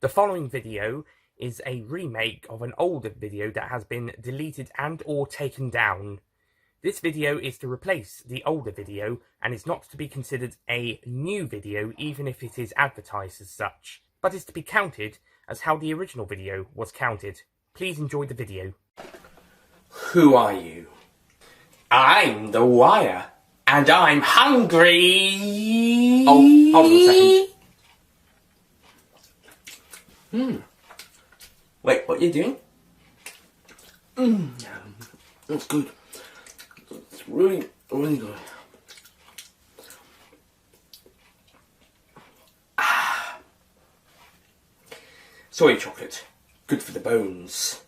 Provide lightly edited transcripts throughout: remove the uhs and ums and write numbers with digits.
The following video is a remake of an older video that has been deleted and or taken down. This video is to replace the older video and is not to be considered a new video even if it is advertised as such, but is to be counted as how the original video was counted. Please enjoy the video. Who are you? I'm the Wire, and I'm hungry! Oh, hold on a second. Wait, what are you doing? That's good. It's really, really good. Soy chocolate. Good for the bones.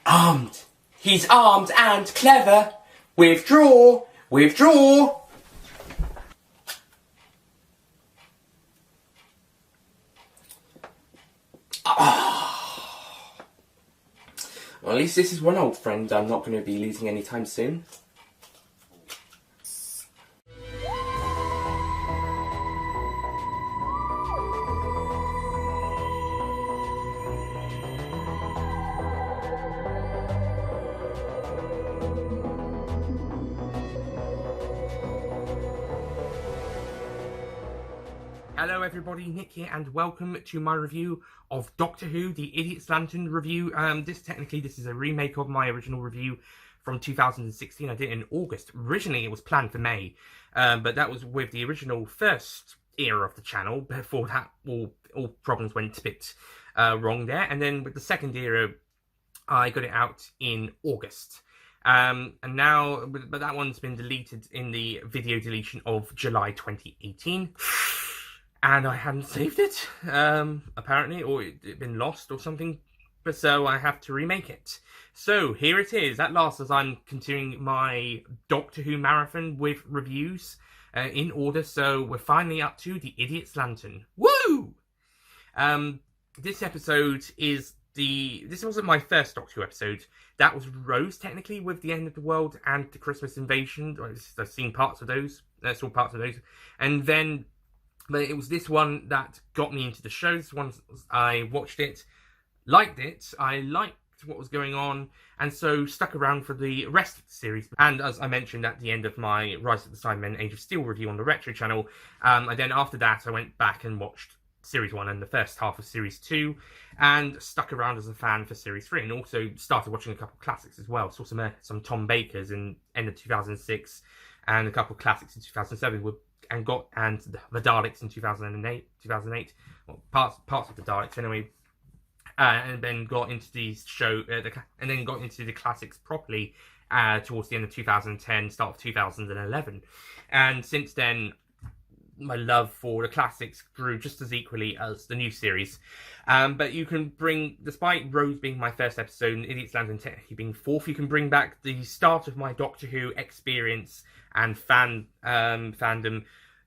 Armed. He's armed and clever. Withdraw. Withdraw. Well, at least this is one old friend I'm not going to be losing anytime soon. Hello everybody, Nick here, and welcome to my review of Doctor Who, the Idiot's Lantern review. This is a remake of my original review from 2016. I did it in August. Originally it was planned for May, but that was with the original first era of the channel. Before that, all problems went a bit wrong there. And then with the second era, I got it out in August. And now, but that one's been deleted in the video deletion of July 2018. And I hadn't saved it, apparently, or it'd been lost or something, but so I have to remake it. So here it is, at last, as I'm continuing my Doctor Who marathon with reviews in order. So we're finally up to the Idiot's Lantern. Woo! This episode is this wasn't my first Doctor Who episode. That was Rose, technically, with the End of the World and the Christmas Invasion. I've seen parts of those, saw parts of those, and then. But it was this one that got me into the show. This one, I watched it, liked it, I liked what was going on, and so stuck around for the rest of the series. And as I mentioned at the end of my Rise of the Cybermen Age of Steel review on the Retro channel, and then after that I went back and watched Series 1 and the first half of Series 2, and stuck around as a fan for Series 3, and also started watching a couple of classics as well. Saw some Tom Bakers in end of 2006, and a couple of classics in 2007 with and the Daleks in 2008, well, parts of the Daleks anyway, and then got into the show, and then got into the classics properly towards the end of 2010, start of 2011, and since then, my love for the classics grew just as equally as the new series. But you can bring, despite Rose being my first episode and Idiot's Lantern technically being fourth, you can bring back the start of my Doctor Who experience and fandom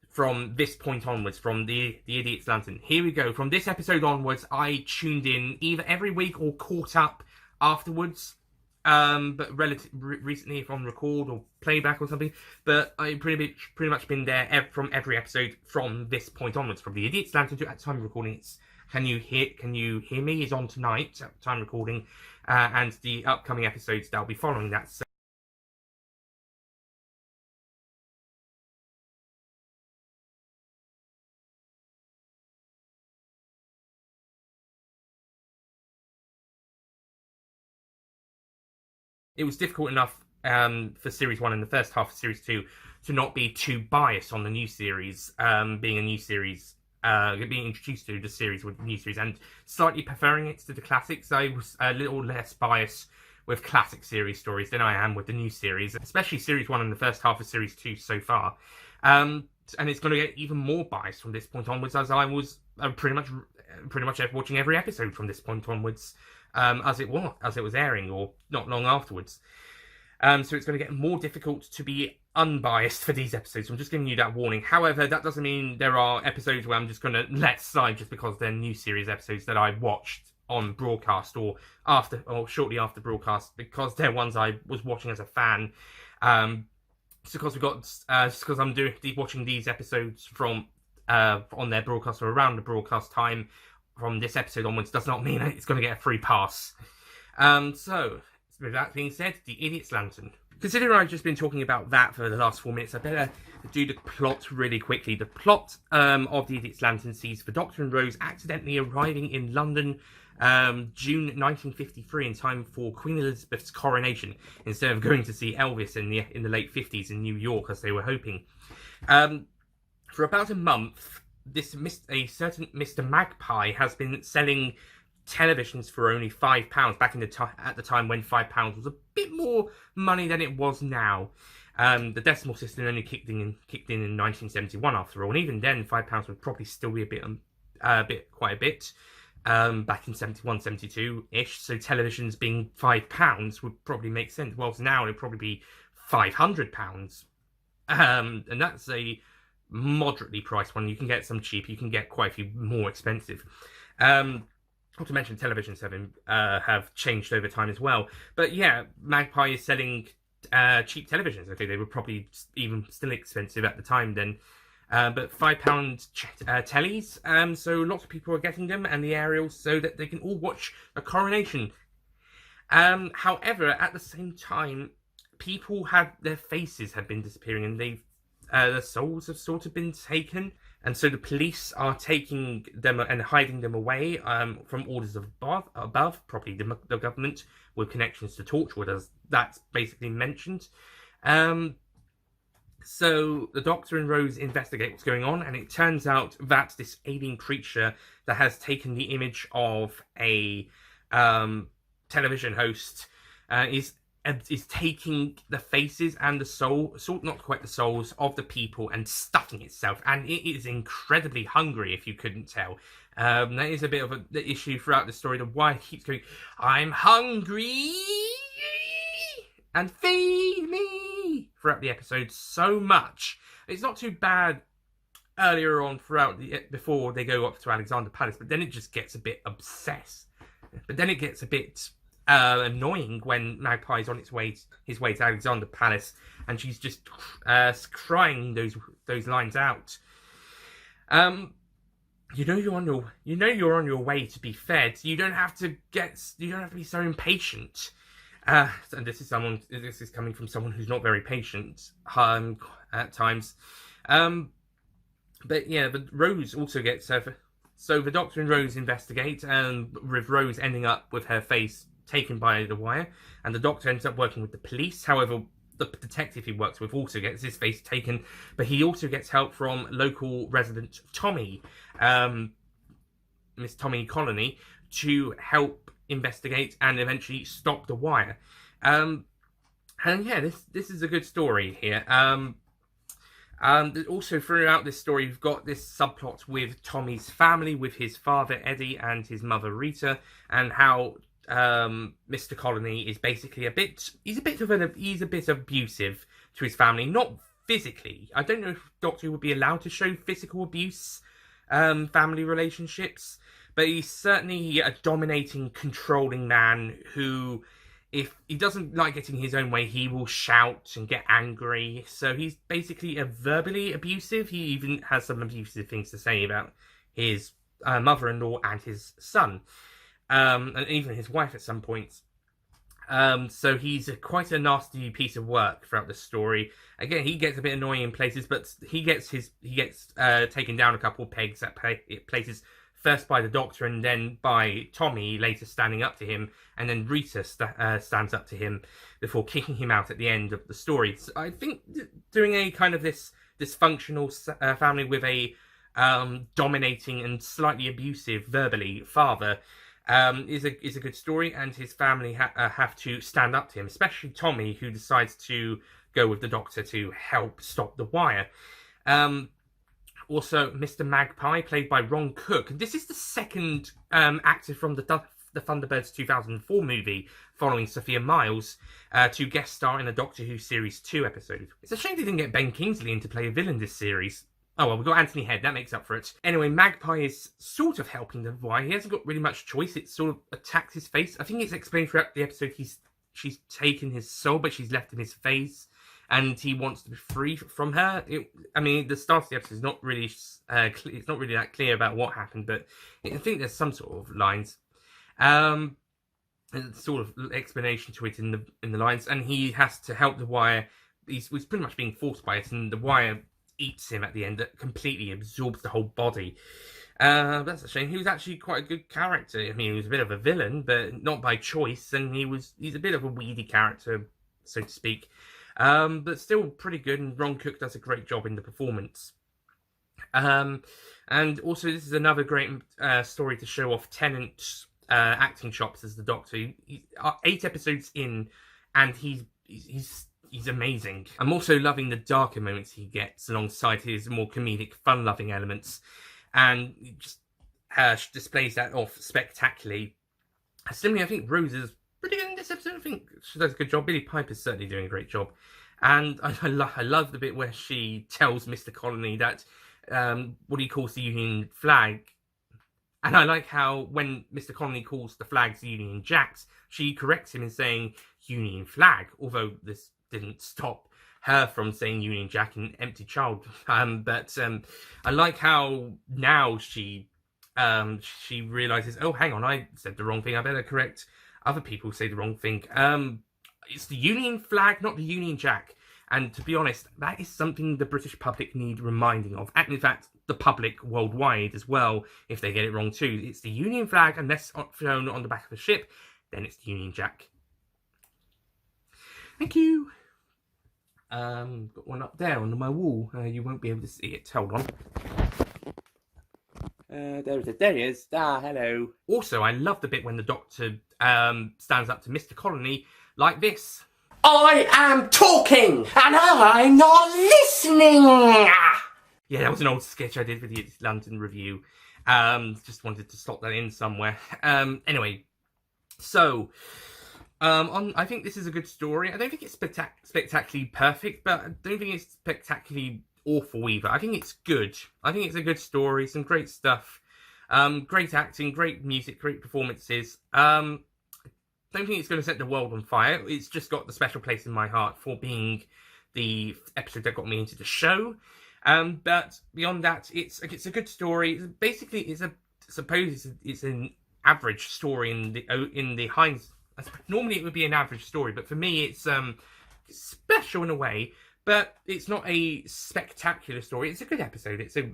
from this point onwards, from the Idiot's Lantern. Here we go. From this episode onwards, I tuned in either every week or caught up afterwards. But recently, if on record or playback or something. But I pretty much been there from every episode from this point onwards. From the Idiot's Lantern to at the time of recording, it's Can You Hear Me is on tonight at the time of recording, and the upcoming episodes that'll be following that. So it was difficult enough for Series 1 and the first half of Series 2 to not be too biased on the new series, being a new series, being introduced to the series with the new series, and slightly preferring it to the classics. I was a little less biased with classic series stories than I am with the new series, especially Series 1 and the first half of Series 2 so far. And it's going to get even more biased from this point onwards, as I was pretty much watching every episode from this point onwards. As it was airing, or not long afterwards. So it's going to get more difficult to be unbiased for these episodes. I'm just giving you that warning. However, that doesn't mean there are episodes where I'm just going to let slide just because they're new series episodes that I watched on broadcast or shortly after broadcast, because they're ones I was watching as a fan. Because I'm watching these episodes from on their broadcast or around the broadcast time from this episode onwards does not mean it's going to get a free pass. So, with that being said, The Idiot's Lantern. Considering I've just been talking about that for the last 4 minutes, I better do the plot really quickly. The plot of The Idiot's Lantern sees the Doctor and Rose accidentally arriving in London June 1953 in time for Queen Elizabeth's coronation, instead of going to see Elvis in the late 50s in New York as they were hoping. For about a month, a certain Mr. Magpie has been selling televisions for only £5 back in at the time when £5 was a bit more money than it was now. The decimal system only kicked in in 1971 after all, and even then £5 would probably still be quite a bit back in 71, 72-ish, so televisions being £5 would probably make sense, whilst now it'd probably be £500. And that's a moderately priced one. You can get some cheap, you can get quite a few more expensive. Not to mention televisions have changed over time as well. But yeah, Magpie is selling cheap televisions. Okay, they were probably even still expensive at the time then. But £5 tellies, so lots of people are getting them, and the aerials, so that they can all watch a coronation. However, at the same time, their faces have been disappearing, and their souls have sort of been taken. And so the police are taking them and hiding them away from orders above, probably the government, with connections to Torchwood, as that's basically mentioned. So the Doctor and Rose investigate what's going on, and it turns out that this alien creature that has taken the image of a television host is taking the faces and the not quite the souls of the people, and stuffing itself, and it is incredibly hungry, if you couldn't tell. That is a bit of the issue throughout the story. The wire keeps going, "I'm hungry and feed me," throughout the episode so much. It's not too bad earlier on before they go up to Alexander Palace, but then it just gets a bit obsessed. But then it gets a bit annoying when Magpie's on his way to Alexander Palace, and she's just crying those lines out. You're on your way to be fed. You don't have to be so impatient. And this is coming from someone who's not very patient at times. But yeah, but Rose also gets so the Doctor and Rose investigate, with Rose ending up with her face taken by the wire, and the Doctor ends up working with the police. However, the detective he works with also gets his face taken, but he also gets help from local resident Tommy, Miss Tommy Colony, to help investigate and eventually stop the wire. And yeah, this is a good story here. Also throughout this story, you've got this subplot with Tommy's family, with his father Eddie and his mother Rita, and how Mr. Colony is basically he's a bit abusive to his family. Not physically. I don't know if Doctor would be allowed to show physical abuse, family relationships, but he's certainly a dominating, controlling man who, if he doesn't like getting his own way, he will shout and get angry. So he's basically verbally abusive. He even has some abusive things to say about his mother-in-law and his son. And even his wife at some points. So he's quite a nasty piece of work throughout the story. Again, he gets a bit annoying in places, but he gets taken down a couple of pegs at places, first by the Doctor and then by Tommy, later standing up to him, and then Rita stands up to him before kicking him out at the end of the story. So I think doing a kind of this dysfunctional family with a dominating and slightly abusive verbally father is a good story, and his family have to stand up to him, especially Tommy, who decides to go with the Doctor to help stop the wire. Also, Mr. Magpie, played by Ron Cook, and this is the second actor from the Thunderbirds 2004 movie, following Sophia Myles, to guest star in a Doctor Who Series 2 episode. It's a shame they didn't get Ben Kingsley in to play a villain this series. Oh well, we've got Anthony Head, that makes up for it. Anyway, Magpie is sort of helping the wire. He hasn't got really much choice. It sort of attacks his face. I think it's explained throughout the episode she's taken his soul, but she's left him his face. and he wants to be free from her. I mean, the start of the episode is not really, it's not really that clear about what happened, but I think there's some sort of lines, sort of explanation to it in the lines, and he has to help the Wire. He's pretty much being forced by it, and the Wire eats him at the end. That completely absorbs the whole body. That's a shame. He was actually quite a good character. I mean, he was a bit of a villain, but not by choice, and he's a bit of a weedy character, so to speak. But still pretty good, and Ron Cook does a great job in the performance. And also, this is another great story to show off Tennant's acting chops as the Doctor. 8 episodes in, and he's amazing. I'm also loving the darker moments he gets alongside his more comedic, fun-loving elements, and he just displays that off spectacularly. Similarly, I think Rose is pretty good in this episode. I think she does a good job. Billie Piper's certainly doing a great job. And I love the bit where she tells Mr. Colony that what he calls the Union flag. And I like how when Mr. Colony calls the flags Union Jacks, she corrects him in saying Union flag, although this didn't stop her from saying Union Jack and Empty Child. But I like how now she realizes, oh, hang on, I said the wrong thing. I better correct other people who say the wrong thing. It's the Union flag, not the Union Jack. And to be honest, that is something the British public need reminding of. And in fact, the public worldwide as well, if they get it wrong too. It's the Union flag, unless flown on the back of a ship, then it's the Union Jack. Thank you. Got one up there on my wall. You won't be able to see it. Hold on. There it is. There he is. Ah, hello. Also, I love the bit when the Doctor stands up to Mr. Colony like this. I am talking and I'm not listening. Yeah, that was an old sketch I did for the London Review. Just wanted to slot that in somewhere. Anyway, so I think this is a good story. I don't think it's spectacularly perfect, but I don't think it's spectacularly awful either. I think it's good. I think it's a good story, some great stuff, great acting, great music, great performances. Don't think it's going to set the world on fire. It's just got the special place in my heart for being the episode that got me into the show. But beyond that, it's a good story. Basically, it's an average story in the hindsight. Normally, it would be an average story, but for me, it's special in a way. But it's not a spectacular story. It's a good episode. It's a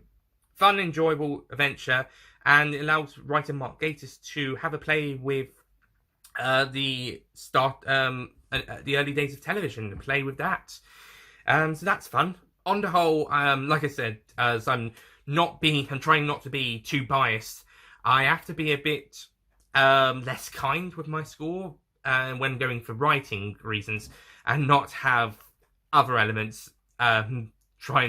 fun, enjoyable adventure, and it allows writer Mark Gatiss to have a play with the early days of television and play with that. So that's fun. On the whole, like I said, as I'm trying not to be too biased, I have to be a bit less kind with my score when going for writing reasons, and not have other elements try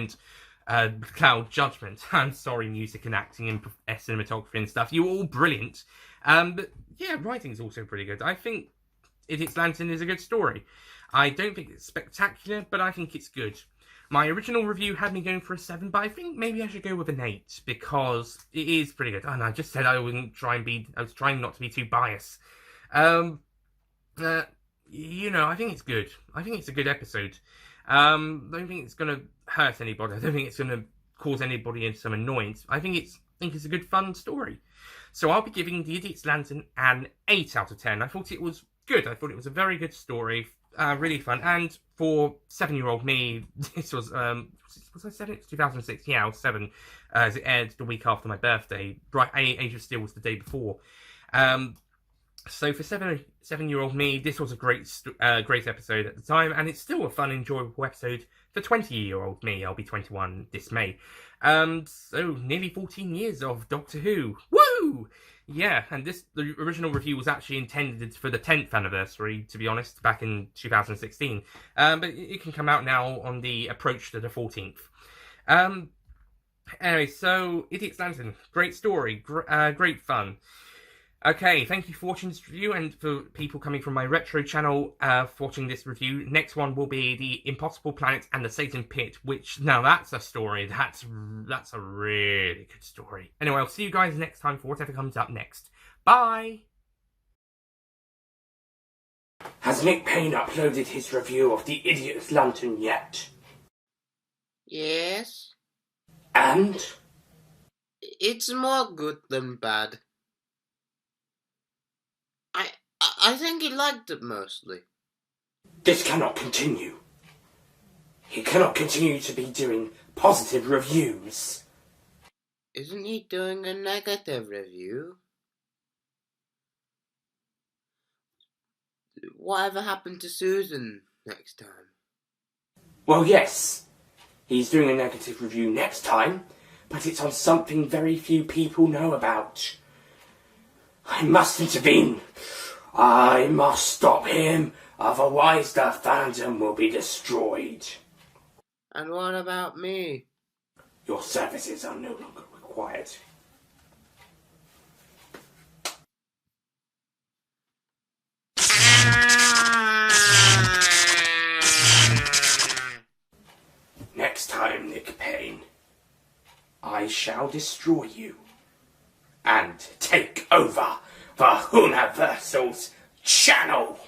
and cloud judgment. I'm sorry, music and acting and cinematography and stuff. You're all brilliant. But yeah, writing's also pretty good. I think Idiot's Lantern is a good story. I don't think it's spectacular, but I think it's good. My original review had me going for a 7, but I think maybe I should go with an 8 because it is pretty good. And I just said I was trying not to be too biased. I think it's good. I think it's a good episode. I don't think it's going to hurt anybody. I don't think it's going to cause anybody some annoyance. I think it's a good, fun story. So I'll be giving The Idiot's Lantern an 8 out of 10. I thought it was good. I thought it was a very good story. Really fun. And for 7-year-old me, this was I 7? It's 2006. Yeah, I was 7. As it aired the week after my birthday. Right, Age of Steel was the day before. So for 7-year-old me, this was a great episode at the time, and it's still a fun, enjoyable episode for 20-year-old me. I'll be 21 this May. So nearly 14 years of Doctor Who. Woo! Yeah, and the original review was actually intended for the 10th anniversary, to be honest, back in 2016. But it can come out now on the approach to the 14th. Anyway, so Idiot's Lantern, great story, great fun. Okay, thank you for watching this review, and for people coming from my retro channel for watching this review. Next one will be The Impossible Planet and the Satan Pit, which, now that's a story. That's a really good story. Anyway, I'll see you guys next time for whatever comes up next. Bye! Has Nick Payne uploaded his review of The Idiot's Lantern yet? Yes. And? It's more good than bad. I think he liked it mostly. This cannot continue. He cannot continue to be doing positive reviews. Isn't he doing a negative review? Whatever happened to Susan next time? Well, yes. He's doing a negative review next time, but it's on something very few people know about. I must intervene. I must stop him, otherwise the fandom will be destroyed. And what about me? Your services are no longer required. Next time, Nick Payne, I shall destroy you and take over the Whoniversals channel.